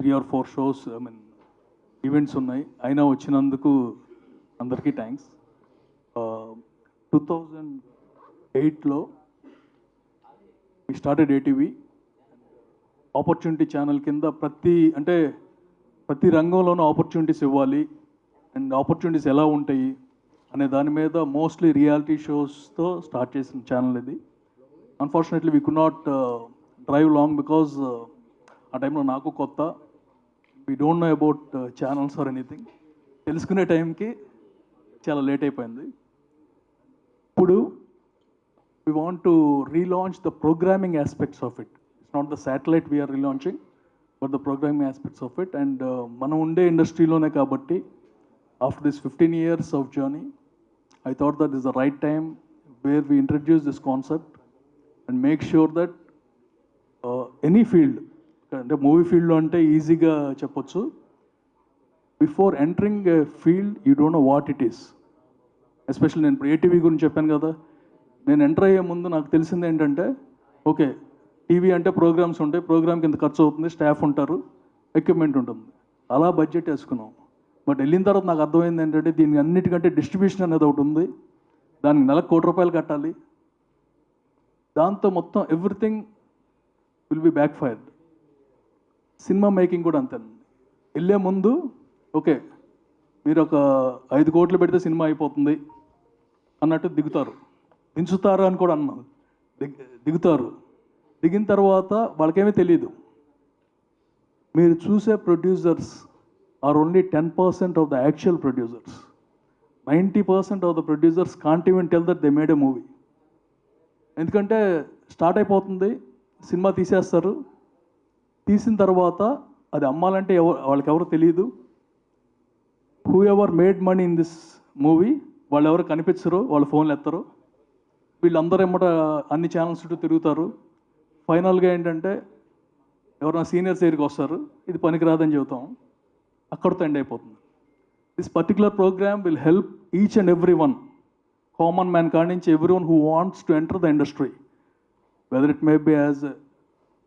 3 or 4 shows events ఉన్నాయి. అయినా వచ్చినందుకు అందరికీ థ్యాంక్స్. 2008లో we started ATV. Opportunity channel కింద ప్రతి రంగంలోనూ ఆపర్చునిటీస్ ఇవ్వాలి అండ్ ఆపర్చునిటీస్ ఎలా ఉంటాయి అనే దాని మీద మోస్ట్లీ రియాలిటీ షోస్తో స్టార్ట్ చేసిన ఛానల్ ఇది. Unfortunately we could not drive long because ఆ టైంలో నాకు కొత్త, we don't know about channels or anything. తెలుసుకునే టైంకి చాలా లేట్ అయిపోయింది. ఇప్పుడు we want to relaunch the programming aspects of it. It's not the satellite we are relaunching but the programming aspects of it. And మనం ఉండే ఇండస్ట్రీలోనే కాబట్టి after this 15 years of journey, I thought that this is the right time where we introduce this concept and make sure that any field, అంటే movie ఫీల్డ్లో అంటే ఈజీగా చెప్పొచ్చు, before entering A field you don't know what it is. Especially నేను ఇప్పుడు ATV గురించి చెప్పాను కదా, నేను ఎంటర్ అయ్యే ముందు నాకు తెలిసింది ఏంటంటే, ఓకే టీవీ అంటే ప్రోగ్రామ్స్ ఉంటాయి, ప్రోగ్రామ్కి ఇంత ఖర్చు అవుతుంది, స్టాఫ్ ఉంటారు, ఎక్విప్మెంట్ ఉంటుంది, అలా బడ్జెట్ వేసుకున్నాం. బట్ వెళ్ళిన తర్వాత నాకు అర్థమైంది ఏంటంటే దీనికి అన్నిటికంటే డిస్ట్రిబ్యూషన్ అనేది ఒకటి ఉంది, దానికి నెలకు ₹1 కోటి కట్టాలి, దాంతో మొత్తం everything will be back fired. Cinema making కూడా అంతే. వెళ్ళే ముందు ఓకే మీరు ఒక 5 కోట్లు పెడితే సినిమా అయిపోతుంది అన్నట్టు దించుతారు అని కూడా అన్నాను. దిగుతారు. దిగిన తర్వాత వాళ్ళకేమీ తెలియదు. మీరు చూసే producers are only 10% of the actual producers. 90% of the producers can't even tell that they made a movie. ఎందుకంటే స్టార్ట్ అయిపోతుంది, సినిమా తీసేస్తారు, తీసిన తర్వాత అది అమ్మాలంటే వాళ్ళకి ఎవరు తెలియదు. Who ever made money in this movie వాళ్ళు ఎవరు కనిపించరు, వాళ్ళ ఫోన్లు ఎత్తరు, వీళ్ళందరూ ఏమంట అన్ని ఛానల్స్ చుట్టూ తిరుగుతారు. ఫైనల్గా ఏంటంటే ఎవరైనా సీనియర్స్ దగ్గరికి వస్తారు, ఇది పనికిరాదని చెబుతాం, అక్కడితో ఎండ్ అయిపోతుంది. This particular program will help each and every one, common man కాడి నుంచి every one who wants to enter the industry, whether it may be as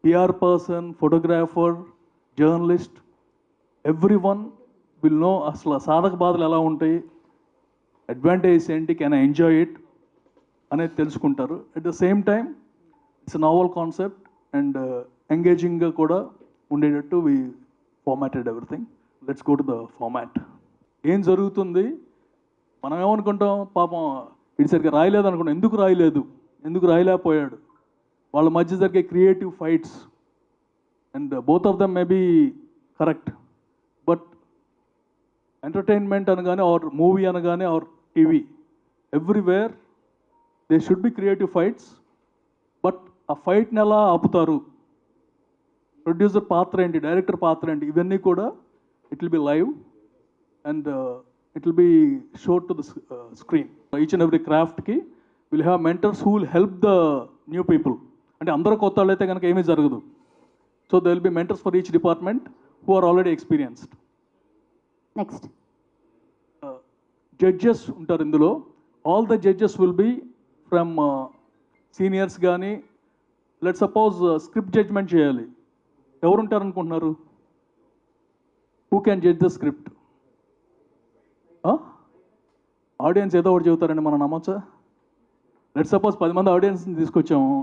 PR person, photographer, journalist, every one will know అసలు సాధక బాధలు ఎలా ఉంటాయి, advantages ఏంటి, can I enjoy it అనేది తెలుసుకుంటారు. At the same time it's novel concept and ఎంగేజింగ్గా కూడా ఉండేటట్టు we formatted everything. Let's go to the format. ఏం జరుగుతుంది, మనం ఏమనుకుంటాం, పాపం ఇది సరిగ్గా రాయలేదు అనుకుంటాం. ఎందుకు రాయలేకపోయాడు, వాళ్ళ మధ్య జరిగే creative fights and both of them may be correct. But entertainment అనగానే ఆర్ మూవీ అనగానే or TV, everywhere they should be creative fights. But ఆ ఫైట్ని ఎలా ఆపుతారు, ప్రొడ్యూసర్ పాత్ర ఏంటి, డైరెక్టర్ పాత్ర ఏంటి, ఇవన్నీ కూడా it will be live and it will be showed to the screen. Each and every craft ki will have mentors who will help the new people. అంటే అందరూ కొత్త వాళ్ళు అయితే కనుక ఏమీ జరగదు. So there will be mentors for each department who are already experienced. Next judges ఉంటారు ఇందులో. All the judges will be from seniors. కానీ లెట్ సపోజ్ స్క్రిప్ట్ జడ్జ్మెంట్ చేయాలి, ఎవరు ఉంటారు అనుకుంటున్నారు? Who can judge the script? Audience ఏదో ఒకటి చెబుతారండి, మనం నమ్మొచ్చా? లెట్ సపోజ్ 10 మంది ఆడియన్స్ని తీసుకొచ్చాము,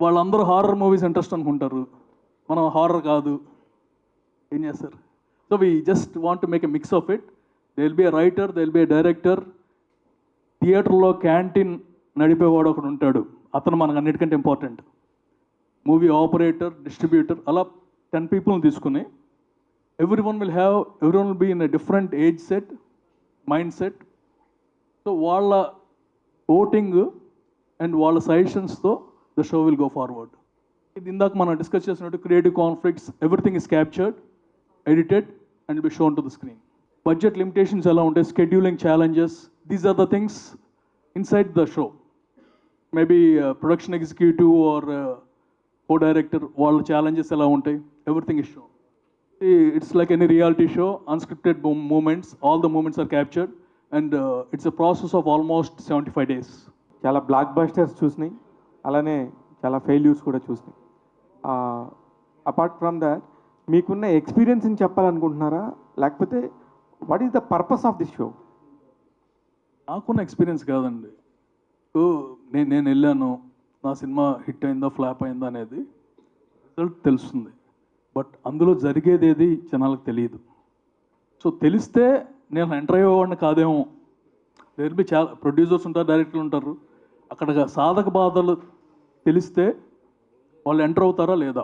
వాళ్ళందరూ హారర్ మూవీస్ ఇంట్రెస్ట్ అనుకుంటారు, మనం హారర్ కాదు, ఏం చేస్తారు? So we just want to make a mix of it. They will B a writer, they will B a director. థియేటర్లో క్యాంటీన్ నడిపేవాడు ఒకడు ఉంటాడు, అతను మనకు అన్నిటికంటే ఇంపార్టెంట్. మూవీ ఆపరేటర్, డిస్ట్రిబ్యూటర్, అలా 10 పీపుల్ని తీసుకుని everyone will be in a different age set, mindset. So వాళ్ళ ఓటింగ్ అండ్ వాళ్ళ సజెషన్స్తో the show will go forward. ఇది ఇందాక మనం డిస్కస్ చేసినట్టు creative conflicts, everything is captured, edited and be shown to the screen. Budget limitations ఎలా ఉంటాయి, scheduling challenges, these are the things inside the show. Maybe production executive or co director వాళ్ళ challenges ఎలా ఉంటాయి, everything is shown. It's like any reality show, unscripted moments, all the moments are captured and it's a process of almost 75 days. చాలా black busters చూసినాయి, అలానే చాలా failures కూడా చూసినాయి. Apart from that మీకున్న ఎక్స్పీరియన్స్ని చెప్పాలనుకుంటున్నారా, లేకపోతే what is the purpose of this show? నాకున్న experience కాదండి. So నేను వెళ్ళాను, నా సినిమా హిట్ అయిందా ఫ్లాప్ అయిందా అనేది రిజల్ట్ తెలుస్తుంది. బట్ అందులో జరిగేది ఏది జనాలకు తెలియదు. సో తెలిస్తే నేను ఎంటర్ అయ్యేవాడిని కాదేమో. దేర్ బి చాలా ప్రొడ్యూసర్స్ ఉంటారు, డైరెక్టర్లు ఉంటారు. అక్కడ సాధక బాధలు తెలిస్తే వాళ్ళు ఎంటర్ అవుతారా లేదా.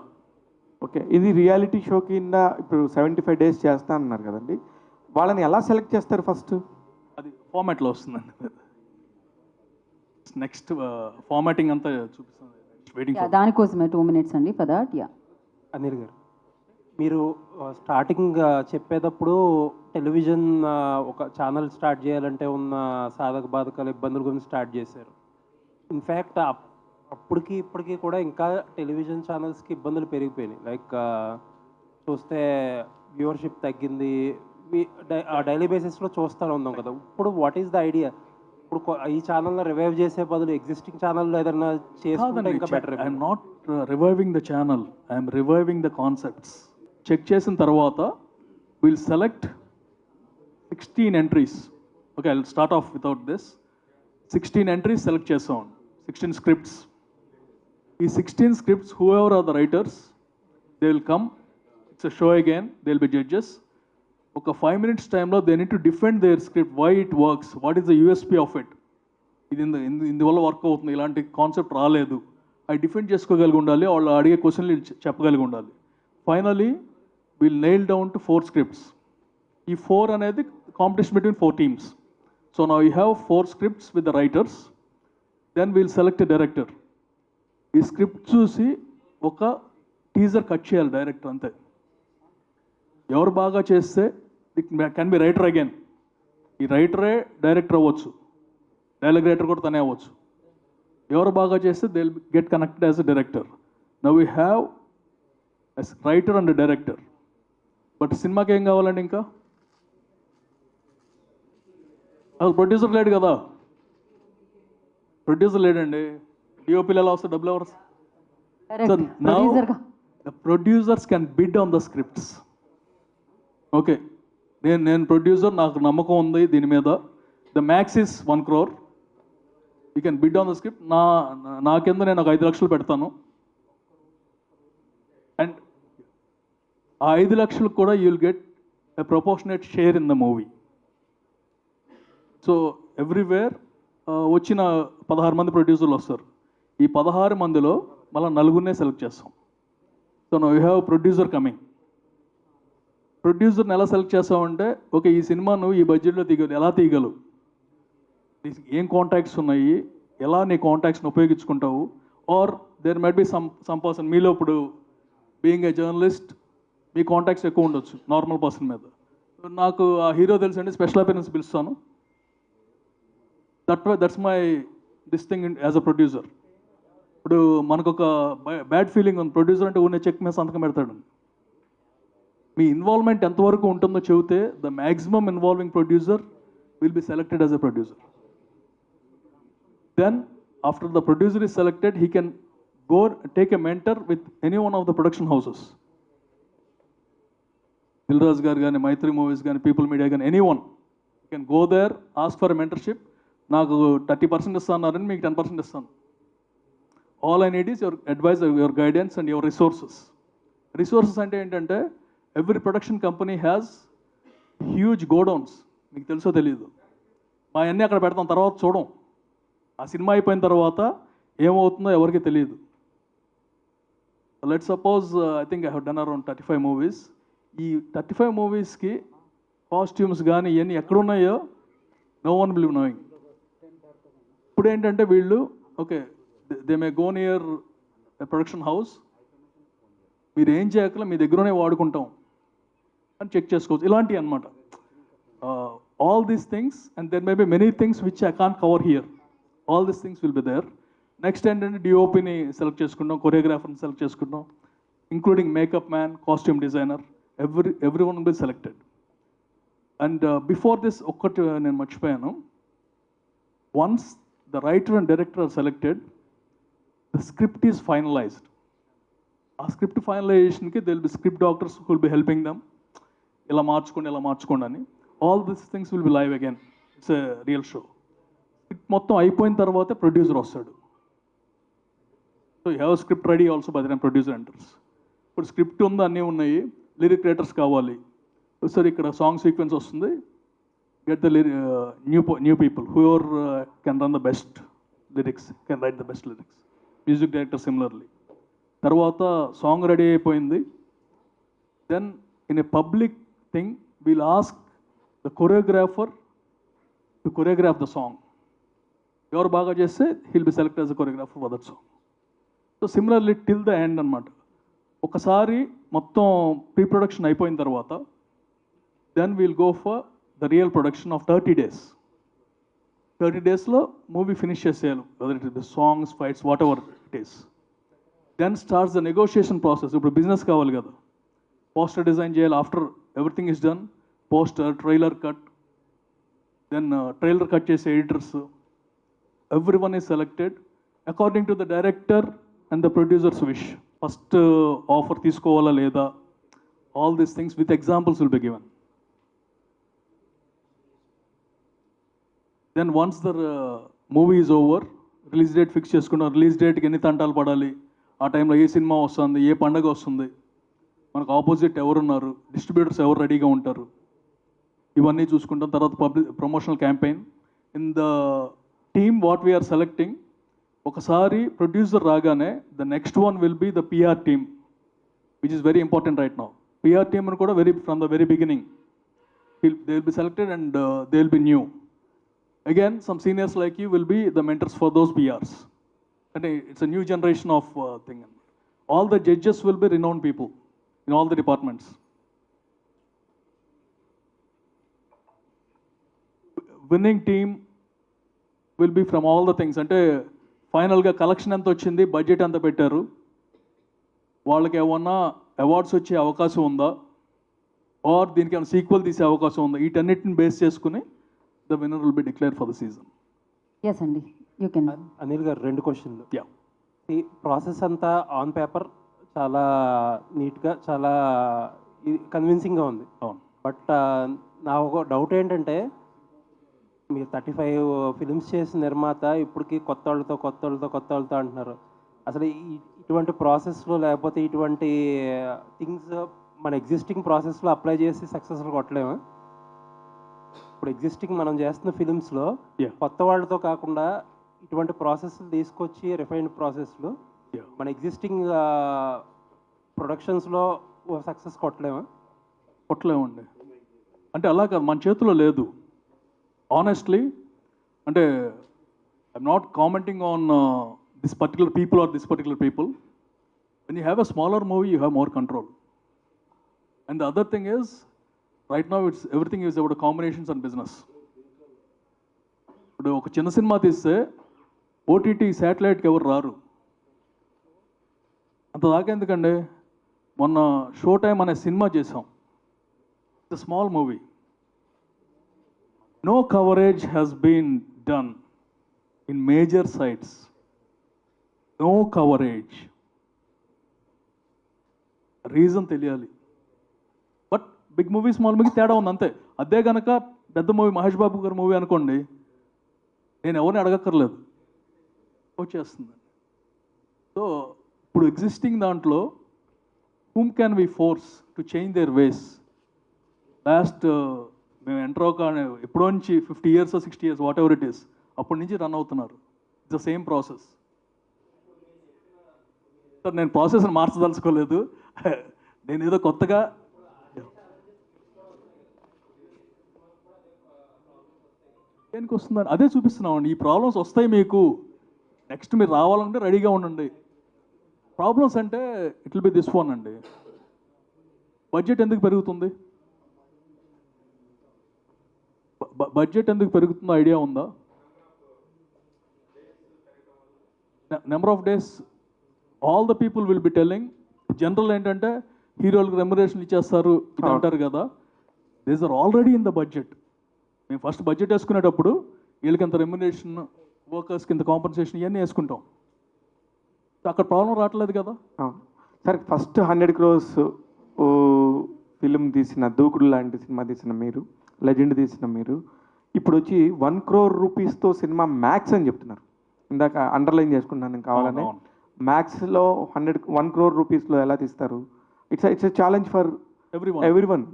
ఓకే, ఇది రియాలిటీ షో కింద ఇప్పుడు 75 days చేస్తా అన్నారు కదండి, వాళ్ళని ఎలా సెలెక్ట్ చేస్తారు ఫస్ట్? అది ఫార్మాట్లో వస్తుందండి. నెక్స్ట్ ఫార్మాటింగ్ అంతా చూపిస్తుంది. వెయిటింగ్ దానికోసమే 2 minutes అండి ఫర్ దాట్. యా, అనిల్ గారు, మీరు స్టార్టింగ్ చెప్పేటప్పుడు టెలివిజన్ ఒక ఛానల్ స్టార్ట్ చేయాలంటే ఉన్న సాధక బాధకాల ఇబ్బందుల గురించి స్టార్ట్ చేశారు. ఇన్ఫ్యాక్ట్ అప్పటికి ఇప్పటికీ కూడా ఇంకా టెలివిజన్ ఛానల్స్కి ఇబ్బందులు పెరిగిపోయినాయి. లైక్ చూస్తే వ్యూవర్షిప్ తగ్గింది, డైలీ బేసిస్లో చూస్తూ ఉన్నాం కదా. ఇప్పుడు వాట్ ఈస్ ద ఐడియా? ఇప్పుడు ఈ ఛానల్ని రివైవ్ చేసే బదులు ఎగ్జిస్టింగ్ ఛానల్ ఏదైనా చేసుకుంటే ఇంకా better. I'm not reviving the channel, I'm reviving the concepts. Check చేసిన తర్వాత will select 16 entries. Okay, I will start off without this. 16 entries select చేస్తాం, 16 స్క్రిప్ట్స్. ఈ 16 scripts, whoever are the writers, they will come. It's a show again, they will be judges. ఒక 5 minutes టైంలో they need to defend their script, why it works, what is the USP of it. ఇది ఇందువల్ల work అవుతుంది, ఇలాంటి concept రాలేదు, అవి defend చేసుకోగలిగి ఉండాలి. వాళ్ళు అడిగే క్వశ్చన్లు చెప్పగలిగి ఉండాలి. Finally will nail down to 4 scripts. ఈ 4 అనేది competition between 4 teams. So now you have 4 scripts with the writers. Then will select a director. ఈ స్క్రిప్ట్ చూసి ఒక టీజర్ కట్ చేయాలి డైరెక్టర్, అంతే. ఎవరు బాగా చేస్తే it can be writer again. ఈ రైటరే డైరెక్టర్ అవ్వచ్చు, డైలాగ్ రైటర్ కూడా తనే అవ్వచ్చు. ఎవరు బాగా చేస్తే they will get connected as a director. Now we have as writer and director. But సినిమాకి ఏం కావాలండి? ఇంకా అసలు ప్రొడ్యూసర్ లేడు కదా. ప్రొడ్యూసర్ లేడండి. డిఓపీలు ఎలా వస్తే డబ్బులు ఎవరు? So now the producers can bid on the scripts. Okay, నేను ప్రొడ్యూసర్, నాకు నమ్మకం ఉంది దీని మీద. The max is 1 crore. You can bid on the script. నా కింద నేను ఒక 5 లక్షలు పెడతాను. అండ్ ఆ 5 లక్షలకు కూడా you will get a proportionate share in the movie. So everywhere వచ్చిన 16 మంది ప్రొడ్యూసర్లు వస్తారు. ఈ 16 మందిలో మళ్ళీ 4 సెలెక్ట్ చేస్తాం. So no you have producer coming. ప్రొడ్యూసర్ని ఎలా సెలెక్ట్ చేస్తామంటే, ఓకే ఈ సినిమా నువ్వు ఈ బడ్జెట్లో తీయగలవు, ఎలా తీయగలవు, ఏం కాంటాక్ట్స్ ఉన్నాయి, ఎలా నీ కాంటాక్ట్స్ని ఉపయోగించుకుంటావు. Are there might be some person, మీలో ఇప్పుడు బీయింగ్ ఏ జర్నలిస్ట్ మీ కాంటాక్ట్స్ ఎక్కువ ఉండొచ్చు నార్మల్ పర్సన్ మీద. నాకు ఆ హీరో తెలుసండి, స్పెషల్ అపియరెన్స్ పిలుస్తాను. That's my this thing as a producer. ఇప్పుడు మనకు ఒక బ్యాడ్ ఫీలింగ్ ఉంది, ప్రొడ్యూసర్ అంటే ఊనే చెక్ మీద సంతకం పెడతాడు. మీ ఇన్వాల్వ్మెంట్ ఎంతవరకు ఉంటుందో చెబితే the maximum involving producer will be selected as a producer. Then after the producer is selected, he can go take a mentor with any one of the production houses. Dilraj garu gaani, Maitri Movies gaani, People Media gaani, anyone. You can go there, ask for a mentorship. Naaku 30% isthannarani, meeku 10% isthanu. All I need is your advice, your guidance and your resources. Resources ante entante, every production company has huge godowns. Meeku teluso teliyadu. మా అన్నీ అక్కడ పెడతాం, తర్వాత చూడం. ఆ cinema అయిపోయిన తర్వాత ఏమవుతుందో ఎవరికి తెలియదు. Let's suppose I think I have done around 35 movies. ఈ 35 moviesకి కాస్ట్యూమ్స్ కానీ ఇవన్నీ ఎక్కడున్నాయో no one will be knowing. ఇప్పుడు ఏంటంటే వీళ్ళు okay they may go near production house, మీరు ఏం చేయక్కల మీ దగ్గరనే వాడుకుంటాం అని చెక్ చేసుకోవచ్చు. ఇలాంటివి అనమాట. All these things and there may be many things which I can't cover here. All these things will be there. Next ఏంటంటే డిఓపిని సెలెక్ట్ చేసుకుంటాం, కొరియోగ్రాఫర్ని సెలెక్ట్ చేసుకుంటాం, including makeup man, costume designer, every one will selected. And before this ఒక్కటి నేను మర్చిపోయాను. Once the writer and director are selected, the script is finalized. ఆ script ఫైనలైజేషన్కి they will be script doctors will be helping dum, ఇలా మార్చుకోండి అని. All this things will be live again. It's a real show. Script మొత్తం అయిపోయిన తర్వాత producer వస్తాడు. So you have script ready also by the time producer enters. ఇప్పుడు script ఉంది, అన్నీ ఉన్నాయి, లిరిక్ రైటర్స్ కావాలి. సార్ ఇక్కడ సాంగ్ సీక్వెన్స్ వస్తుంది, get the new people whoever can run the best lyrics, can write the best lyrics. Music director similarly. తర్వాత song ready అయిపోయింది. Then in A public thing we'll ask the choreographer to choreograph the song. ఎవరు బాగా చేస్తే he'll be select as a choreographer for that song. So similarly till the end అనమాట. ఒకసారి మొత్తం pre production అయిపోయిన తర్వాత then we'll go for the real production of 30 days. 30 daysలో movie finish చేసేయాలి, whether it is songs, fights, whatever it is. Then starts the negotiation process. ఇప్పుడు business కావాలి కదా, పోస్టర్ డిజైన్ చేయాలి. After everything is done, poster, trailer cut, then trailer cut చేసే editors, everyone is selected according to the director and the producer's wish. First offer తీసుకోవాలా లేదా, all these things with examples will be given. Then once the movie is over, release date fix చేసుకున్నాం. Release డేట్కి ఎన్ని తంటాలు పడాలి, ఆ టైంలో ఏ cinema వస్తుంది, ఏ పండగ వస్తుంది, మనకు ఆపోజిట్ ఎవరున్నారు, డిస్ట్రిబ్యూటర్స్ ఎవరు రెడీగా ఉంటారు, ఇవన్నీ చూసుకుంటాం. తర్వాత promotional campaign. In the team what we're selecting, ఒకసారి ప్రొడ్యూసర్ రాగానే the next one will be the PR team, which is very important right now. PR team అని కూడా from the very beginning they will be selected and they will be new. Again, some seniors like you will be the mentors for those PRs. And it's a new generation of thing. All the judges will be renowned people in all the departments. Winning team will be from all the things. అంటే ఫైనల్గా collection ఎంత వచ్చింది, budget ఎంత పెట్టారు, వాళ్ళకి ఏమన్నా awards వచ్చే అవకాశం ఉందా, ఆర్ దీనికి ఏమైనా సీక్వెల్ తీసే అవకాశం ఉందా, వీటన్నిటిని బేస్ చేసుకుని the winner will be declared for the season. Yes, Andy, you can. Anil గారు 2 క్వశ్చన్లు. Yeah. ఈ ప్రాసెస్ అంతా ఆన్ పేపర్ చాలా నీట్గా, చాలా కన్విన్సింగ్గా ఉంది. అవును. బట్ నా ఒక డౌట్ ఏంటంటే, మీరు 35 ఫిలిమ్స్ చేసిన నిర్మాత ఇప్పటికి కొత్త వాళ్ళతో అంటున్నారు. అసలు ఇటువంటి ప్రాసెస్లో, లేకపోతే ఇటువంటి థింగ్స్ మన ఎగ్జిస్టింగ్ ప్రాసెస్లో అప్లై చేసి సక్సెస్ఫుల్ కొట్టలేమా? ఇప్పుడు ఎగ్జిస్టింగ్ మనం చేస్తున్న ఫిలిమ్స్లో కొత్త వాళ్ళతో కాకుండా ఇటువంటి ప్రాసెస్లు తీసుకొచ్చి రిఫైన్డ్ ప్రాసెస్లు మన ఎగ్జిస్టింగ్ ప్రొడక్షన్స్లో సక్సెస్ కొట్టలేమండి. అంటే అలా కాదు, మన చేతిలో లేదు. ఆనెస్ట్లీ, అంటే I'm not commenting on this particular people or this particular people. When you have a smaller movie you have more control. And the other thing is, right now it's everything is about combinations and business. ఇప్పుడు ఒక చిన్న cinema తీస్తే OTT శాటిలైట్కి ఎవరు రారు. అంత దాకా ఎందుకండి, మొన్న షో టైమ్ అనే సినిమా చేసాం. It's a small movie. No coverage has been done in major sites. No coverage. Reason తెలియాలి. But big movie, small movie తేడా ఉంది అంతే. అదే కనుక పెద్ద మూవీ, మహేష్ బాబు గారి మూవీ అనుకోండి, నేను ఎవరిని అడగక్కర్లేదు, వచ్చేస్తుంది. సో ఇప్పుడు ఎగ్జిస్టింగ్ దాంట్లో whom can we force to change their ways? Last మేము ఎంటర్ ఎప్పుడో నుంచి 50 years or 60 years what ever it is, అప్పటి నుంచి రన్ అవుతున్నారు. It's the same process. Sir నేను ప్రాసెస్ని మార్చదలుచుకోలేదు, నేను ఏదో కొత్తగా దేనికి వస్తుందని అదే చూపిస్తున్నామండి. ఈ ప్రాబ్లమ్స్ వస్తాయి మీకు, నెక్స్ట్ మీరు రావాలంటే రెడీగా ఉండండి. ప్రాబ్లమ్స్ అంటే it will be this one అండి. బడ్జెట్ ఎందుకు పెరుగుతుంది? బడ్జెట్ ఎందుకు పెరుగుతుందో ఐడియా ఉందా? Number of days all the people will be telling. General ఏంటంటే హీరోలకు రెమ్యునరేషన్ ఇచ్చేస్తారు ఇది అంటారు కదా. These are already in the budget. మేము ఫస్ట్ బడ్జెట్ వేసుకునేటప్పుడు వీళ్ళకి ఇంత రెమ్యునరేషన్, వర్కర్స్కి ఇంత కాంపన్సేషన్, ఇవన్నీ వేసుకుంటాం. అక్కడ ప్రాబ్లం రావట్లేదు కదా. సార్ ఫస్ట్ 100 crores ఫిలిం తీసిన దూకుడు లాంటి సినిమా తీసిన మీరు, లెజెండ్ తీసిన మీరు, ఇప్పుడు వచ్చి 1 crore రూపీస్తో సినిమా మ్యాక్స్ అని చెప్తున్నారు. ఇందాక అండర్లైన్ చేసుకున్నాను నేను కావాలని. అవును. మ్యాక్స్లో 1 crore రూపీస్లో ఎలా తీస్తారు? It's a challenge for everyone.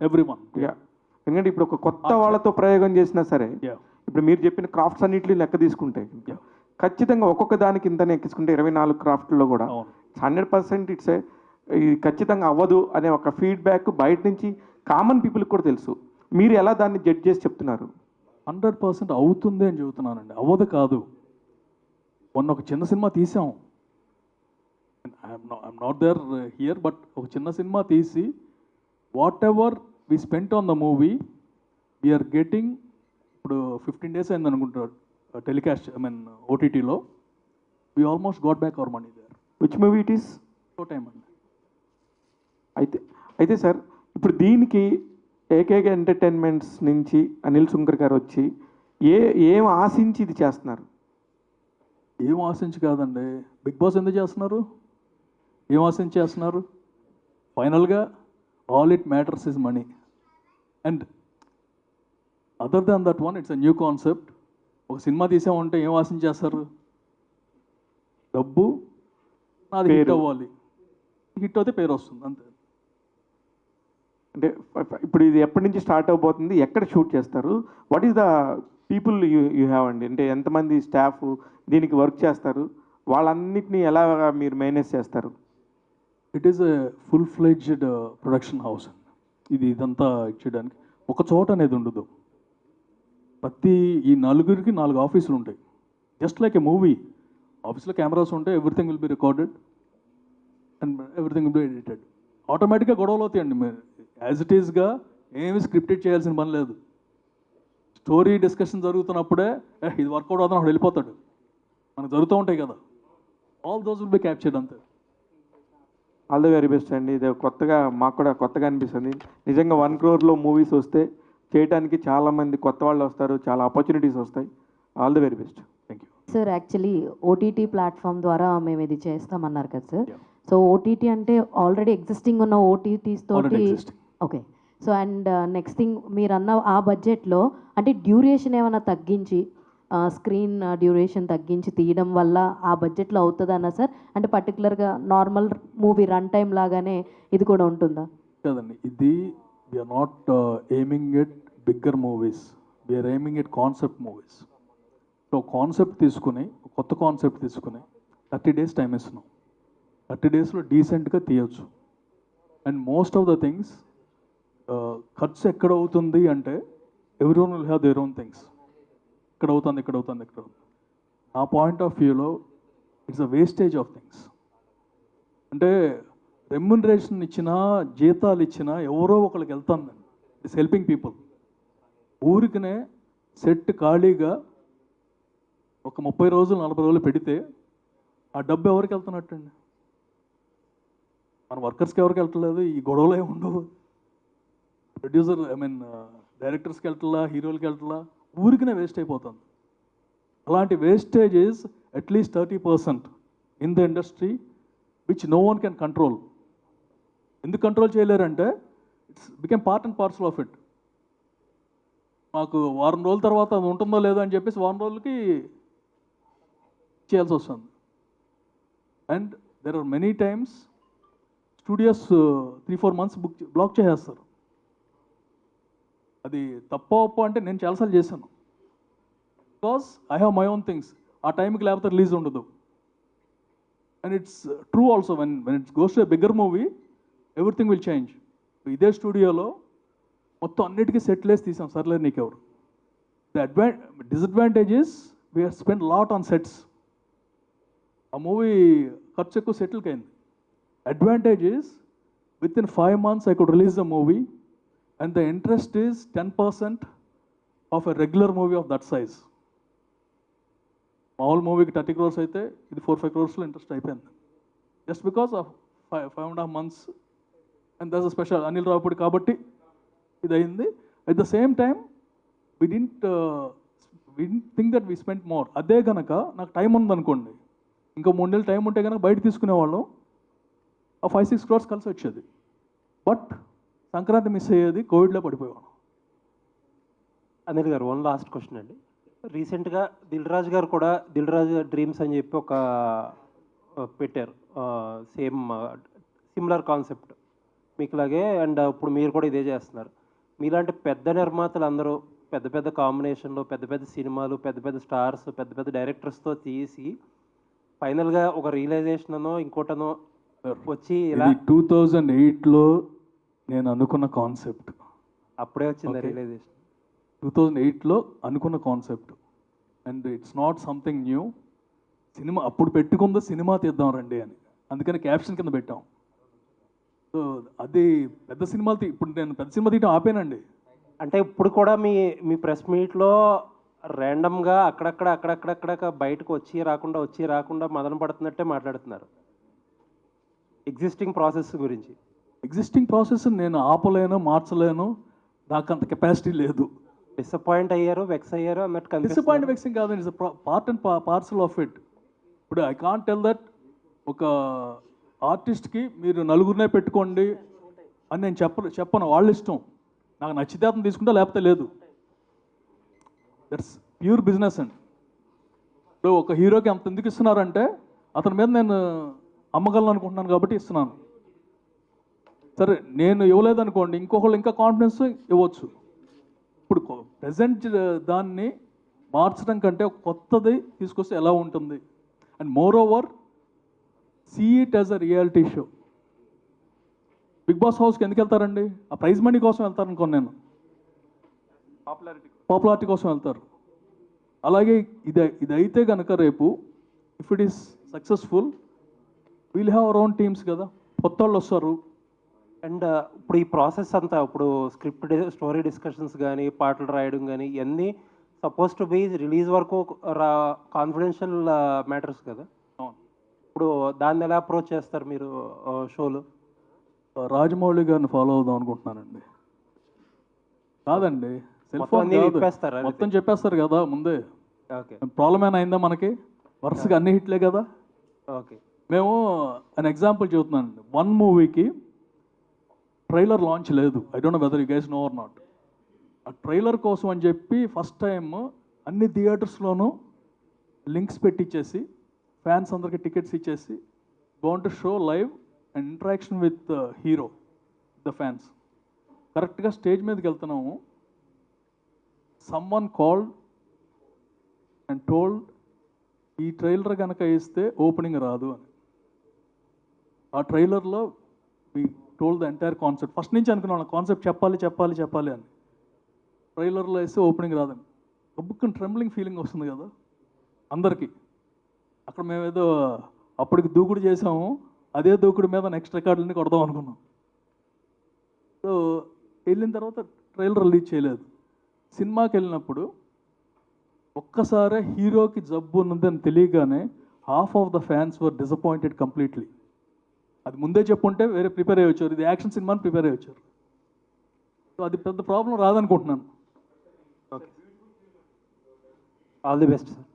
ఎందుకంటే ఇప్పుడు ఒక కొత్త వాళ్ళతో ప్రయోగం చేసినా సరే, ఇప్పుడు మీరు చెప్పిన క్రాఫ్ట్స్ అన్నింటినీ లెక్క తీసుకుంటే ఖచ్చితంగా ఒక్కొక్క దానికి ఇంతనే ఎక్కించుకుంటే 24 క్రాఫ్ట్లో కూడా 100% ఇది ఖచ్చితంగా అవ్వదు అనే ఒక ఫీడ్బ్యాక్ బయట నుంచి కామన్ పీపుల్కి కూడా తెలుసు. మీరు ఎలా దాన్ని జడ్జ్ చేసి చెప్తున్నారు? 100% అవుతుంది అని చెబుతున్నానండి, అవ్వదు కాదు. మొన్న ఒక చిన్న సినిమా తీసాం, I'm not there here, but ఒక చిన్న సినిమా తీసి whatever we spent on the movie we're getting, ఇప్పుడు 15 days అయింది అనుకుంటారు టెలికాస్ట్, ఓటీటీలో, we almost got back our money there. Which movie it is? Show time అండి. అయితే సార్, ఇప్పుడు దీనికి ఏకైక ఎంటర్టైన్మెంట్స్ నుంచి అనిల్ సుంకర్ గారు వచ్చి ఏం ఆశించి ఇది చేస్తున్నారు? ఏం ఆశించి కాదండి, బిగ్ బాస్ ఎందుకు చేస్తున్నారు? ఏం ఆశించి చేస్తున్నారు? ఫైనల్గా all it matters is money. And other than that one, it's a new concept. ఒక సినిమా తీసామంటే ఏం ఆశించి చేస్తారు? డబ్బు, నాది హిట్ అవ్వాలి, హిట్ అయితే పేరు వస్తుంది, అంతే. అంటే ఇప్పుడు ఇది ఎప్పటి నుంచి స్టార్ట్ అవబోతుంది? ఎక్కడ షూట్ చేస్తారు? What is the people you have అండి? అంటే ఎంతమంది స్టాఫ్ దీనికి వర్క్ చేస్తారు? వాళ్ళన్నిటినీ ఎలా మీరు మేనేజ్ చేస్తారు? It is a full fledged production house అండి. ఇదంతా ఇచ్చేయడానికి ఒక చోట అనేది ఉండదు. ప్రతి ఈ నలుగురికి 4 ఆఫీసులు ఉంటాయి. Just like a movie. ఆఫీస్లో కెమెరాస్ ఉంటాయి, everything will be recorded and everything will be edited. ఆటోమేటిక్గా గొడవలు అవుతాయండి. మీరు యాజ్ ఇట్ ఈస్గా ఏమి స్క్రిప్టెడ్ చేయాల్సిన పని లేదు. స్టోరీ డిస్కషన్ జరుగుతున్నప్పుడే ఇది వర్కౌట్ అవుతుంది, అక్కడ వెళ్ళిపోతాడు. మనకు జరుగుతూ ఉంటాయి కదా, all those will be captured, అంతే. ఆల్ ద వెరీ బెస్ట్ అండి. ఇది కొత్తగా, మాకు కూడా కొత్తగా అనిపిస్తుంది. నిజంగా 1 crore మూవీస్ వస్తే చేయడానికి చాలామంది కొత్త వాళ్ళు వస్తారు, చాలా ఆపర్చునిటీస్ వస్తాయి. All the very best. Thank you. Sir actually OTT platform ద్వారా మేము ఇది చేస్తామన్నారు కదా సార్. Yeah. సో ఓటీటీ అంటే ఆల్రెడీ ఎగ్జిస్టింగ్ ఉన్న ఓటీటీస్ తోటి, Already existing. Okay. So and next thing, మీరు అన్న ఆ బడ్జెట్లో అంటే డ్యూరేషన్ ఏమైనా తగ్గించి, స్క్రీన్ డ్యూరేషన్ తగ్గించి తీయడం వల్ల ఆ బడ్జెట్లో అవుతుందన్నా సార్? అంటే పర్టికులర్గా నార్మల్ మూవీ రన్ టైం లాగానే ఇది కూడా ఉంటుందా? కదండి, ఇది we're not aiming at bigger movies, we're aiming at concept movies. So concept తీసుకుని, కొత్త కాన్సెప్ట్ తీసుకుని 30 days టైం ఇస్తున్నాం. 30 daysలో డీసెంట్గా తీయచ్చు. And most of the things ఖర్చు ఎక్కడ అవుతుంది అంటే every one will have their own things. ఇక్కడ అవుతుంది, ఇక్కడ అవుతుంది, ఇక్కడ అవుతుంది. నా పాయింట్ ఆఫ్ వ్యూలో it's a wastage of things. అంటే రెమ్యునరేషన్ ఇచ్చినా, జీతాలు ఇచ్చినా ఎవరో ఒకరికి వెళ్తుంది. It's helping people. ఊరికనే సెట్ ఖాళీగా ఒక 30 రోజులు 40 రోజులు పెడితే ఆ డబ్బు ఎవరికి వెళ్తున్నట్టండి? మన వర్కర్స్కి ఎవరికి వెళ్ళట్లేదు. ఈ గొడవలు ఏమి ఉండవు. ప్రొడ్యూసర్ డైరెక్టర్స్కి వెళ్ళట్లా, హీరోలకి వెళ్ళట్లా, ఊరికనే వేస్ట్ అయిపోతుంది. అలాంటి wastages at least 30% in the industry which no one can control. ఎందుకు కంట్రోల్ చేయలేరంటే it's became part and parcel of it. మాకు వారం రోజుల తర్వాత అది ఉంటుందో లేదో అని చెప్పేసి వారం రోజులకి చేయాల్సి వస్తుంది. And there are many times studios 3-4 months block చేసేస్తారు. అది తప్ప అంటే నేను చాలాసార్లు చేశాను. Because I have my own things. ఆ టైంకి లేకపోతే రిలీజ్ ఉండదు. And it's true also, when it's goes to a bigger movie everything will change. ఇదే స్టూడియోలో మొత్తం అన్నిటికీ సెటిల్ వేసి తీసాం, సర్లే నీకెవరు. Disadvantage is we have spend lot on sets. ఆ మూవీ ఖర్చు ఎక్కువ సెటిల్కి అయింది. Advantage is with in 5 months I could release the movie and the interest is 10% of a regular movie of that size. మామూలు మూవీకి 30 crores అయితే ఇది 4-5 crores interest అయిపోయింది. Just because of 5.5 months. And that's a special Anil Ravipudi కాబట్టి ఇది అయింది. At the same time we didn't think that we spend more. అదే కనుక నాకు టైం ఉందనుకోండి, ఇంకా 3 నెలలు టైం ఉంటే కనుక బయట తీసుకునేవాళ్ళం. ఆ 5-6 crores కలిసి వచ్చేది. బట్ సంక్రాంతి మిస్ అయ్యేది, కోవిడ్లో పడిపోయాను. అనిల్ గారు, వన్ లాస్ట్ క్వశ్చన్ అండి. రీసెంట్గా దిల్ రాజు గారు కూడా దిల్ రాజు డ్రీమ్స్ అని చెప్పి ఒక పెట్టారు, సేమ్ సిమిలర్ కాన్సెప్ట్ మీకులాగే. అండ్ ఇప్పుడు మీరు కూడా ఇదే చేస్తున్నారు. మీలాంటి పెద్ద నిర్మాతలు అందరూ పెద్ద పెద్ద కాంబినేషన్లో పెద్ద పెద్ద సినిమాలు, పెద్ద పెద్ద స్టార్స్, పెద్ద పెద్ద డైరెక్టర్స్తో తీసి ఫైనల్గా ఒక రియలైజేషన్ అనో ఇంకోటనో వచ్చి ఇలా 2008లో నేను అనుకున్న కాన్సెప్ట్, అప్పుడే వచ్చింది Okay. రియలైజేషన్. 2008లో అనుకున్న concept. And it's not something new. Cinema అప్పుడు పెట్టుకుంది సినిమా తీద్దాం రండి అని, అందుకని క్యాప్షన్ కింద పెట్టాం. సో అది పెద్ద సినిమాలు ఇప్పుడు నేను పెద్ద సినిమా తీయడం ఆపేనండి. అంటే ఇప్పుడు కూడా మీ మీ ప్రెస్ మీట్లో ర్యాండమ్గా అక్కడక్కడ బయటకు వచ్చి రాకుండా మదన పడుతున్నట్టే మాట్లాడుతున్నారు ఎగ్జిస్టింగ్ ప్రాసెస్ గురించి. ఎగ్జిస్టింగ్ ప్రాసెస్ నేను ఆపలేను, మార్చలేను, నాకు అంత కెపాసిటీ లేదు. డిసప్పాయింట్ అయ్యారు, వెక్స్ అయ్యారు అన్నట్టు కనిపిస్తుంది. డిసప్పాయింట్ వెక్సింగ్ కాదండి, it's part and parcel of it. ఇప్పుడు ఐ కాంట్ టెల్ దట్ ఒక ఆర్టిస్ట్కి మీరు నలుగురినే పెట్టుకోండి అని నేను చెప్పను, వాళ్ళ ఇష్టం. నాకు నచ్చితే అతను తీసుకుంటా, లేకపోతే లేదు. దట్స్ ప్యూర్ బిజినెస్ అండి. ఇప్పుడు ఒక హీరోకి అంత ఎందుకు ఇస్తున్నారంటే అతని మీద నేను అమ్మగలను అనుకుంటున్నాను కాబట్టి ఇస్తున్నాను. సరే నేను ఇవ్వలేదనుకోండి, ఇంకొకళ్ళు ఇంకా కాన్ఫిడెన్స్ ఇవ్వచ్చు. ఇప్పుడు ప్రజెంట్ దాన్ని మార్చడం కంటే ఒక కొత్తది తీసుకొస్తే ఎలా ఉంటుంది. And moreover see it as a reality show. Bigg Boss హౌస్కి ఎందుకు వెళ్తారండి? ఆ ప్రైజ్ మనీ కోసం వెళ్తారు అనుకోండి, నేను పాపులారిటీ కోసం వెళ్తారు. అలాగే ఇది అయితే కనుక రేపు if it is successful we'll have our own teams కదా, కొత్త వాళ్ళు వస్తారు. అండ్ ఇప్పుడు ఈ ప్రాసెస్ అంతా, ఇప్పుడు స్క్రిప్ట్ స్టోరీ డిస్కషన్స్ కానీ, పాటలు రాయడం కానీ, ఇవన్నీ సపోజ్ టు బీ రిలీజ్ వరకు కాన్ఫిడెన్షియల్ మ్యాటర్స్ కదా. ఇప్పుడు దాన్ని ఎలా అప్రోచ్ చేస్తారు మీరు షోలో? రాజమౌళి గారిని ఫాలో అవుదాం అనుకుంటున్నానండి. కాదండి, సెల్ మొత్తం ఫోన్ అన్నీ కాదు, విప్పేస్తారా? మొత్తం చెప్పేస్తారు కదా ముందే. ఓకే ప్రాబ్లం ఏమైనా అయిందా మనకి? వరుసగా అన్ని హిట్లే కదా. ఓకే మేము అన్ ఎగ్జాంపుల్ చెబుతున్నానండి. వన్ మూవీకి ట్రైలర్ లాంచ్ లేదు. I don't know whether you guys know or not. ఆ ట్రైలర్ కోసం అని చెప్పి ఫస్ట్ టైం అన్ని థియేటర్స్లోనూ లింక్స్ పెట్టించేసి ఫ్యాన్స్ అందరికి టికెట్స్ ఇచ్చేసి gone to show live and interaction with hero, the fans. కరెక్ట్గా స్టేజ్ మీదకి వెళ్తున్నాము, సమ్వన్ కాల్డ్ అండ్ టోల్డ్ ఈ ట్రైలర్ కనుక ఇస్తే ఓపెనింగ్ రాదు అని. ఆ ట్రైలర్లో we told the entire concept. First నుంచి అనుకున్నాను కాన్సెప్ట్ చెప్పాలి అని. ట్రైలర్లో వేస్తే ఓపెనింగ్ రాదని బుక్ ట్రెంబ్లింగ్ ఫీలింగ్ వస్తుంది కదా అందరికీ. అక్కడ మేమేదో అప్పటికి దూకుడు చేసాము, అదే దూకుడు మీద నెక్స్ట్ రికార్డులని కొడదాం అనుకున్నాం. సో వెళ్ళిన తర్వాత ట్రైలర్ రిలీజ్ చేయలేదు. సినిమాకి వెళ్ళినప్పుడు ఒక్కసారి హీరోకి జబ్బు ఉన్నదని తెలియగానే half of the fans were disappointed completely. అది ముందే చెప్పుంటే వేరే ప్రిపేర్ అయ్యి వచ్చారు, ఇది యాక్షన్ సినిమాని ప్రిపేర్ అయ్యి వచ్చారు. సో అది పెద్ద ప్రాబ్లం రాదనుకుంటున్నాను. Okay, all the best sir.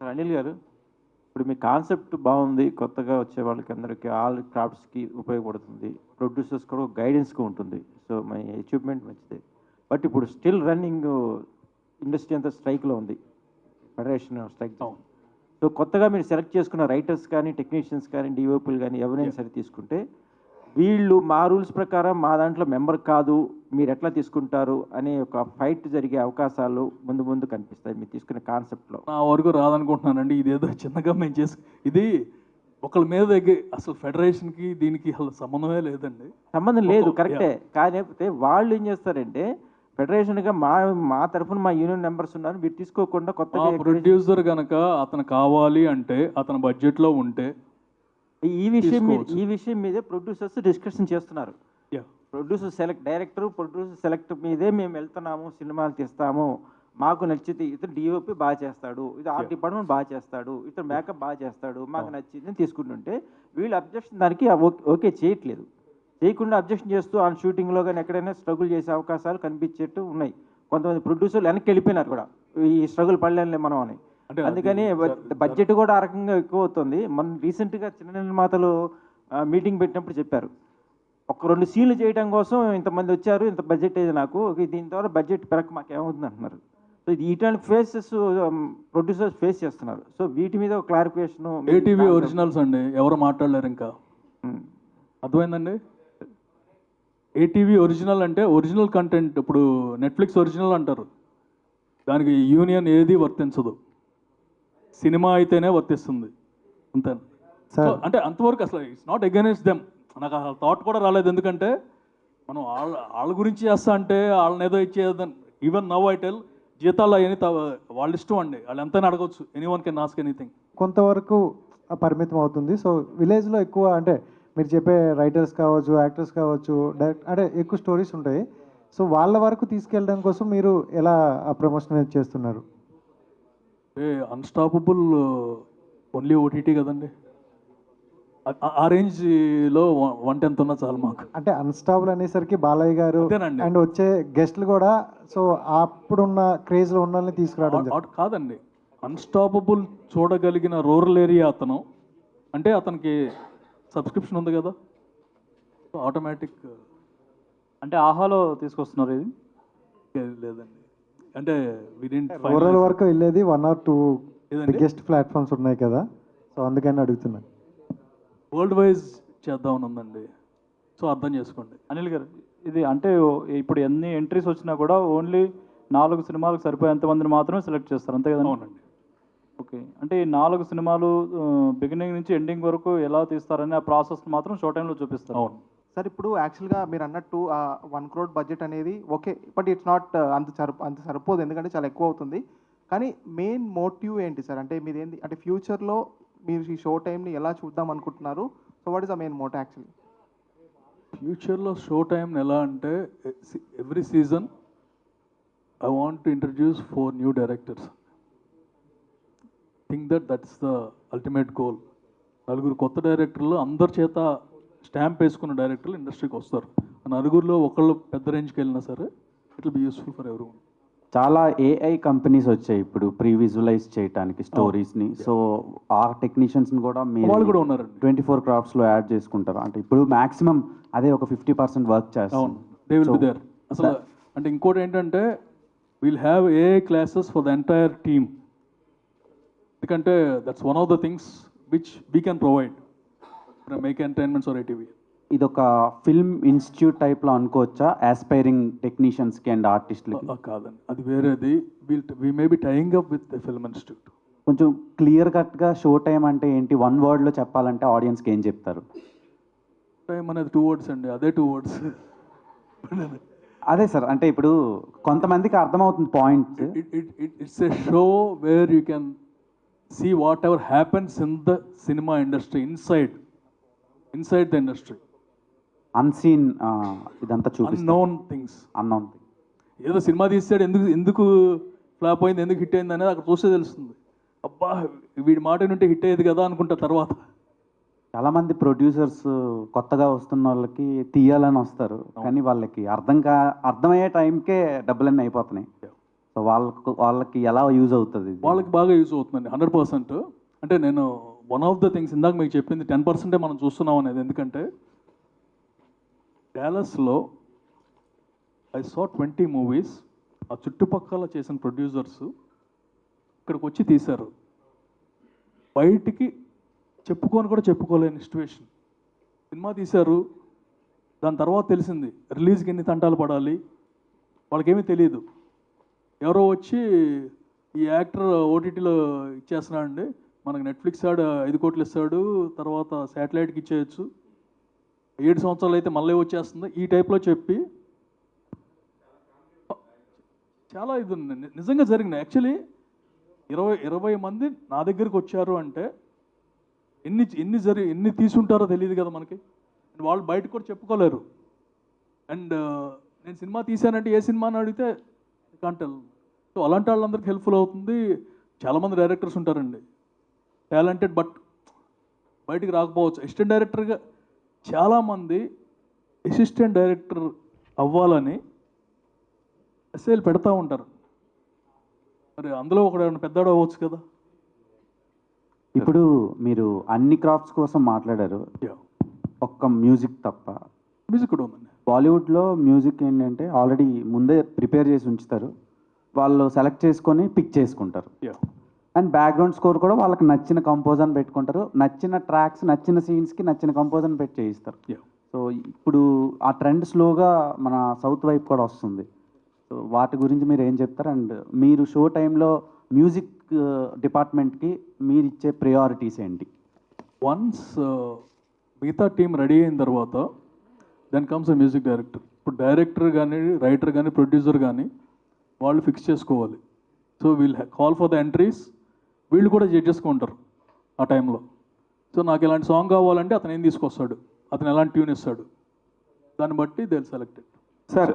Anil garu, ఇప్పుడు మీ కాన్సెప్ట్ బాగుంది, కొత్తగా వచ్చే వాళ్ళకి అందరికీ ఆల్ క్రాఫ్ట్స్కి ఉపయోగపడుతుంది, ప్రొడ్యూసర్స్ కూడా గైడెన్స్గా ఉంటుంది. సో మై అచీవ్మెంట్ మంచిదే. బట్ ఇప్పుడు స్టిల్ రన్నింగ్ ఇండస్ట్రీ అంతా స్ట్రైక్లో ఉంది, ఫెడరేషన్ స్ట్రైక్. సో కొత్తగా మీరు సెలెక్ట్ చేసుకున్న రైటర్స్ కానీ, టెక్నీషియన్స్ కానీ, డిఓపీలు కానీ ఎవరైనా సరే తీసుకుంటే వీళ్ళు మా రూల్స్ ప్రకారం మా దాంట్లో మెంబర్ కాదు, మీరు ఎట్లా తీసుకుంటారు అనే ఒక ఫైట్ జరిగే అవకాశాలు ముందు కనిపిస్తాయి మీరు తీసుకునే కాన్సెప్ట్లో. నా వరకు రాదనుకుంటున్నానండి. ఇదేదో చిన్నగా మేము ఇది ఒకళ్ళ మీద అసలు ఫెడరేషన్కి దీనికి అసలు సంబంధమే లేదండి. సంబంధం లేదు, కరెక్టే. కాకపోతే వాళ్ళు ఏం చేస్తారంటే ఫెడరేషన్గా మా తరఫున మా యూనియన్ మెంబర్స్ ఉన్నారు, మీరు తీసుకోకుండా కొత్తగా ప్రొడ్యూసర్ కనుక అతను కావాలి అంటే అతని బడ్జెట్లో ఉంటే ఈ విషయం మీదే ప్రొడ్యూసర్స్ డిస్కషన్ చేస్తున్నారు. ప్రొడ్యూసర్ ప్రొడ్యూసర్ సెలెక్ట్ మీదే మేము వెళ్తున్నాము, సినిమాలు తీస్తాము, మాకు నచ్చితే ఇతను డిఓపి బాగా చేస్తాడు, ఇది ఆర్ట్ డిపార్ట్మెంట్ బాగా చేస్తాడు, ఇతను మేకప్ బాగా చేస్తాడు, మాకు నచ్చింది తీసుకుంటుంటే వీళ్ళు అబ్జెక్షన్ దానికి ఓకే చేయట్లేదు. చేయకుండా అబ్జెక్షన్ చేస్తూ ఆ షూటింగ్లో కానీ ఎక్కడైనా స్ట్రగుల్ చేసే అవకాశాలు కనిపించేట్టు ఉన్నాయి. కొంతమంది ప్రొడ్యూసర్లు వెనక్కి వెళ్ళిపోయినారు కూడా, ఈ స్ట్రగుల్ పడలేనులే మనం అని. అందుకని బడ్జెట్ కూడా ఆ రకంగా ఎక్కువ అవుతుంది. మన రీసెంట్గా చిన్న నిర్మాతలు మీటింగ్ పెట్టినప్పుడు చెప్పారు, ఒక 2 సీన్లు చేయడం కోసం ఇంతమంది వచ్చారు, ఇంత బడ్జెట్ అయ్యేది నాకు, దీని ద్వారా బడ్జెట్ పెరగ మాకు ఏమవుతుంది అంటున్నారు. సో ఇది ఇటువంటి ఫేసెస్ ప్రొడ్యూసర్స్ ఫేస్ చేస్తున్నారు. సో వీటి మీద ఒక క్లారిఫికేషన్. ఏటీవీ ఒరిజినల్స్ అండి, ఎవరు మాట్లాడలేరు ఇంకా. అర్థమైందండి? ఏటీవీ ఒరిజినల్ అంటే ఒరిజినల్ కంటెంట్. ఇప్పుడు నెట్ఫ్లిక్స్ ఒరిజినల్ అంటారు, దానికి యూనియన్ ఏది వర్తించదు, సినిమా అయితేనే వర్తిస్తుంది అంతే. సో అంటే అంతవరకు అసలు ఇట్స్ నాట్ అగైనెస్ట్ దెమ్. నాకు అసలు థాట్ కూడా రాలేదు, ఎందుకంటే మనం వాళ్ళ గురించి చేస్తా అంటే వాళ్ళని ఏదో ఇచ్చేదని. ఈవెన్ నవ్ ఐ టెల్, జీతాలు అవన్నీ వాళ్ళ ఇష్టం అండి, వాళ్ళు ఎంతైనా అడగవచ్చు, ఎనీవన్ కెన్ ఆస్క్ ఎనీథింగ్. కొంతవరకు పరిమితం అవుతుంది. సో విలేజ్లో ఎక్కువ అంటే మీరు చెప్పే రైటర్స్ కావచ్చు, యాక్టర్స్ కావచ్చు, డైరెక్ట్ అంటే ఎక్కువ స్టోరీస్ ఉంటాయి. సో వాళ్ళ వరకు తీసుకెళ్ళడం కోసం మీరు ఎలా ప్రమోషన్ చేస్తున్నారు? అన్స్టాపబుల్ ఓన్లీ ఓటీటీ కదండి, ఆ రేంజ్లో 1/10 ఉన్నా చాలు మాకు. అంటే అన్స్టాబుల్ అనేసరికి బాలయ్య గారు అంతేనండి. అండ్ వచ్చే గెస్ట్లు కూడా సో అప్పుడున్న క్రేజ్లో ఉన్న వాళ్ళని తీసుకురావడం జరిగింది. కాదండి, అన్స్టాపబుల్ చూడగలిగిన రూరల్ ఏరియా అతను అంటే అతనికి సబ్స్క్రిప్షన్ ఉంది కదా, ఆటోమేటిక్. అంటే ఆహాలో తీసుకొస్తున్నారు ఇది? లేదండి, అంటే రూరల్ వరకు వెళ్ళేది 1 or 2 ఏదండి? బిగ్గెస్ట్ ప్లాట్ఫామ్స్ ఉన్నాయి కదా, సో అందుకని అడుగుతున్నాను. వరల్డ్ వైజ్ చేద్దామని ఉందండి, సో అర్థం చేసుకోండి. అనిల్ గారు, ఇది అంటే ఇప్పుడు ఎన్ని ఎంట్రీస్ వచ్చినా కూడా ఓన్లీ 4 సినిమాలకు సరిపోయేంత మందిని మాత్రమే సెలెక్ట్ చేస్తారు, అంతే కదా? అవునండి. ఓకే, అంటే ఈ 4 సినిమాలు బిగినింగ్ నుంచి ఎండింగ్ వరకు ఎలా తీస్తారని ఆ ప్రాసెస్ మాత్రం షో టైంలో చూపిస్తారు. అవును సార్. ఇప్పుడు యాక్చువల్గా మీరు అన్నట్టు 1 crore బడ్జెట్ అనేది ఓకే, బట్ ఇట్స్ నాట్ అంత సరిపోదు, ఎందుకంటే చాలా ఎక్కువ అవుతుంది. కానీ మెయిన్ మోటివ్ ఏంటి సార్? అంటే మీరు ఏంటి అంటే ఫ్యూచర్లో మీరు ఈ షో టైంని ఎలా చూద్దాం అనుకుంటున్నారు? So what is the main motive actually? ఫ్యూచర్లో షో టైం ఎలా అంటే, every season I want to introduce 4 new directors. Think that's the ultimate goal. 4 కొత్త డైరెక్టర్లు, అందరి చేత స్టాంప్ వేసుకున్న డైరెక్టర్లు ఇండస్ట్రీకి వస్తారు. 4లో ఒకళ్ళు పెద్ద రేంజ్కి వెళ్ళినా సరే it will be useful for everyone. చాలా ఏఐ కంపెనీస్ వచ్చాయి ఇప్పుడు ప్రీ విజువలైజ్ చేయడానికి స్టోరీస్ని. సో ఆ టెక్నీషియన్స్ని కూడా వాళ్ళు కూడా ఉన్నారండి. 24 craftsలో యాడ్ చేసుకుంటారు. అంటే ఇప్పుడు మాక్సిమం అదే ఒక 50% వర్క్ చేస్తాం. అవును, దే విల్ బి దేర్. అసలు అంటే ఇంకోటి ఏంటంటే, will have AI classes for the entire team. ఎందుకంటే that's one of the things which we can provide make entertainments or ATV. ఇదొక ఫిల్మ్ ఇన్స్టిట్యూట్ టైప్లో అనుకోవచ్చా ఆస్పైరింగ్ టెక్నీషియన్స్కి అండ్ ఆర్టిస్టులకి? కాదండి, అది వేరేది. We may be tying up with film institute. కొంచెం క్లియర్ కట్గా షో టైం అంటే ఏంటి, 1 wordలో చెప్పాలంటే ఆడియన్స్కి ఏం చెప్తారు? టైం అనేది 2 words అండి, అదే 2 words. అదే సార్, అంటే ఇప్పుడు కొంతమందికి అర్థమవుతుంది point. It's a show where you can see whatever happens in the cinema industry, inside the industry. Unseen ఇదంతా చూపిస్తారు. Unknown things. Unknown thing. ఏదో సినిమా తీసాడు, ఎందుకు ఫ్లాప్ అయింది, ఎందుకు హిట్ అయింది అనేది అక్కడ చూస్తే తెలుస్తుంది. అబ్బా వీడి మాట నుండి హిట్ అయ్యేది కదా అనుకుంటా తర్వాత. చాలామంది ప్రొడ్యూసర్స్ కొత్తగా వస్తున్న వాళ్ళకి తీయాలని వస్తారు, కానీ వాళ్ళకి అర్థమయ్యే టైంకే డబ్బులన్నీ అయిపోతున్నాయి. సో వాళ్ళకి ఎలా యూజ్ అవుతుంది? వాళ్ళకి బాగా యూజ్ అవుతుందండి, 100%. అంటే నేను వన్ ఆఫ్ ద థింగ్స్ ఇందాక మీకు చెప్పింది 10% మనం చూస్తున్నాం అనేది. ఎందుకంటే డాలస్లో ఐ సా 20 movies. ఆ చుట్టుపక్కల చేసిన ప్రొడ్యూసర్స్ ఇక్కడికి వచ్చి తీశారు. బయటికి చెప్పుకొని కూడా చెప్పుకోలేని సిచ్యువేషన్. సినిమా తీశారు, దాని తర్వాత తెలిసింది రిలీజ్కి ఎన్ని తంటాలు పడాలి, వాళ్ళకేమీ తెలియదు. ఎవరో వచ్చి ఈ యాక్టర్ ఓటీటీలో ఇచ్చేస్తున్నాడండి, మనకు నెట్ఫ్లిక్స్ ఆడు 5 కోట్లు ఇస్తాడు, తర్వాత శాటిలైట్కి ఇచ్చేయచ్చు, 7 సంవత్సరాలు అయితే మళ్ళీ వచ్చేస్తుంది, ఈ టైప్లో చెప్పి చాలా ఇది నిజంగా జరిగినాయి. యాక్చువల్లీ 20 మంది నా దగ్గరికి వచ్చారు అంటే ఎన్ని తీసుంటారో తెలియదు కదా మనకి. వాళ్ళు బయటకు కూడా చెప్పుకోలేరు. అండ్ నేను సినిమా తీశానంటే ఏ సినిమా అని అడిగితే కాంటెల్. సో అలాంటి వాళ్ళందరికీ హెల్ప్ఫుల్ అవుతుంది. చాలామంది డైరెక్టర్స్ ఉంటారండి టాలెంటెడ్, బట్ బయటికి రాకపోవచ్చు. అసిస్టెంట్ డైరెక్టర్గా చాలామంది అసిస్టెంట్ డైరెక్టర్ అవ్వాలని ఎస్ఏలు పెడతా ఉంటారు. మరి అందులో ఒకడు పెద్దవాడు అవ్వచ్చు కదా. ఇప్పుడు మీరు అన్ని క్రాఫ్ట్స్ కోసం మాట్లాడారు. ఒక్క మ్యూజిక్ తప్ప. మ్యూజిక్ కూడా ఉందండి. బాలీవుడ్లో మ్యూజిక్ ఏంటంటే ఆల్రెడీ ముందే ప్రిపేర్ చేసి ఉంచుతారు, వాళ్ళు సెలెక్ట్ చేసుకొని పిక్ చేసుకుంటారు. Yeah. అండ్ బ్యాక్గ్రౌండ్ స్కోర్ కూడా వాళ్ళకి నచ్చిన కంపోజర్ పెట్టుకుంటారు, నచ్చిన ట్రాక్స్ నచ్చిన సీన్స్కి నచ్చిన కంపోజర్ పెట్టి చేయిస్తారు. Yeah. సో ఇప్పుడు ఆ ట్రెండ్ స్లోగా మన సౌత్ వైపు కూడా వస్తుంది. సో వాటి గురించి మీరు ఏం చెప్తారు? అండ్ మీరు షో టైంలో మ్యూజిక్ డిపార్ట్మెంట్కి మీరు ఇచ్చే ప్రయారిటీస్ ఏంటి? వన్స్ మిగతా టీం రెడీ అయిన తర్వాత then comes the music director. ఇప్పుడు డైరెక్టర్ కానీ రైటర్ కానీ ప్రొడ్యూసర్ కానీ వాళ్ళు ఫిక్స్ చేసుకోవాలి. So we'll call for the entries, వీళ్ళు కూడా చేసుకుంటారు ఆ టైంలో. సో నాకు ఇలాంటి సాంగ్ కావాలంటే అతను ఏం తీసుకొస్తాడు, అతను ఎలాంటి ట్యూన్ ఇస్తాడు, దాన్ని బట్టి దే సెలెక్టెడ్. సార్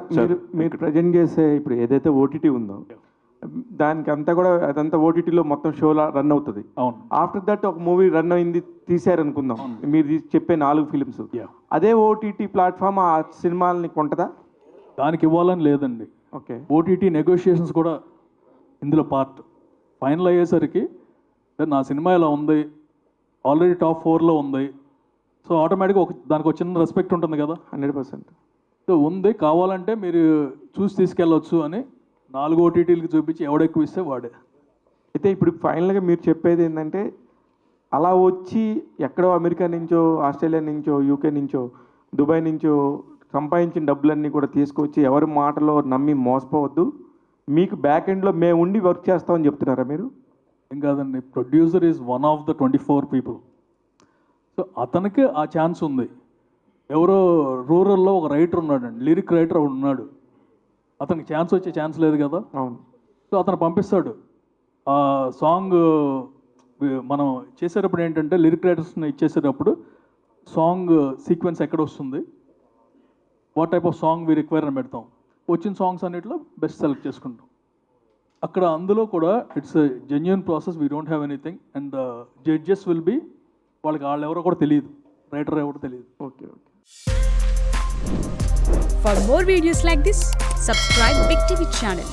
మీరు ప్రజెంట్ చేసే ఇప్పుడు ఏదైతే ఓటీటీ ఉందో దానికి అంతా కూడా అదంతా ఓటీటీలో మొత్తం షోలా రన్ అవుతుంది. అవును. ఆఫ్టర్ దట్ ఒక మూవీ రన్ అయింది తీసారనుకుందాం, మీరు చెప్పే 4 ఫిలిమ్స్, అదే ఓటీటీ ప్లాట్ఫామ్ ఆ సినిమాలని కొంటదా? దానికి ఇవ్వాలని లేదండి. ఓకే. ఓటీటీ నెగోషియేషన్స్ కూడా ఇందులో పార్ట్. ఫైనల్ అయ్యేసరికి నా సినిమా ఇలా ఉంది, ఆల్రెడీ టాప్ 4లో ఉంది, సో ఆటోమేటిక్గా దానికి ఒక చిన్న రెస్పెక్ట్ ఉంటుంది కదా. 100%. సో ఉంది, కావాలంటే మీరు చూసి తీసుకెళ్ళొచ్చు అని 4 ఓటీటీలకి చూపించి ఎవడెక్కువ ఇస్తే వాడే. అయితే ఇప్పుడు ఫైనల్గా మీరు చెప్పేది ఏంటంటే అలా వచ్చి ఎక్కడో అమెరికా నుంచో ఆస్ట్రేలియా నుంచో యూకే నుంచో దుబాయ్ నుంచో సంపాదించిన డబ్బులన్నీ కూడా తీసుకొచ్చి ఎవరి మాటలో నమ్మి మోసపోవద్దు, మీకు బ్యాక్ ఎండ్లో మేము ఉండి వర్క్ చేస్తామని చెప్తున్నారా మీరు? ఏం కాదండి, producer is one of the 24 people. So అతనికి ఆ ఛాన్స్ ఉంది. ఎవరో రూరల్లో ఒక రైటర్ ఉన్నాడండి, లిరిక్ రైటర్ ఉన్నాడు, అతనికి ఛాన్స్ వచ్చే ఛాన్స్ లేదు కదా. అవును. సో అతను పంపిస్తాడు ఆ సాంగ్. మనం చేసేటప్పుడు ఏంటంటే లిరిక్ రైటర్స్ని ఇచ్చేసేటప్పుడు సాంగ్ సీక్వెన్స్ ఎక్కడ వస్తుంది, what type of song we require అని పెడతాం. వచ్చిన సాంగ్స్ అన్నిట్లో బెస్ట్ సెలెక్ట్ చేసుకుంటాం. అక్కడ అందులో కూడా it's genuine process, we don't have anything. And the judges will be, వాళ్ళకి వాళ్ళు ఎవరో కూడా తెలియదు, రైటర్ ఎవరో తెలియదు. Okay. Okay. For more videos like this, subscribe Big TV channel.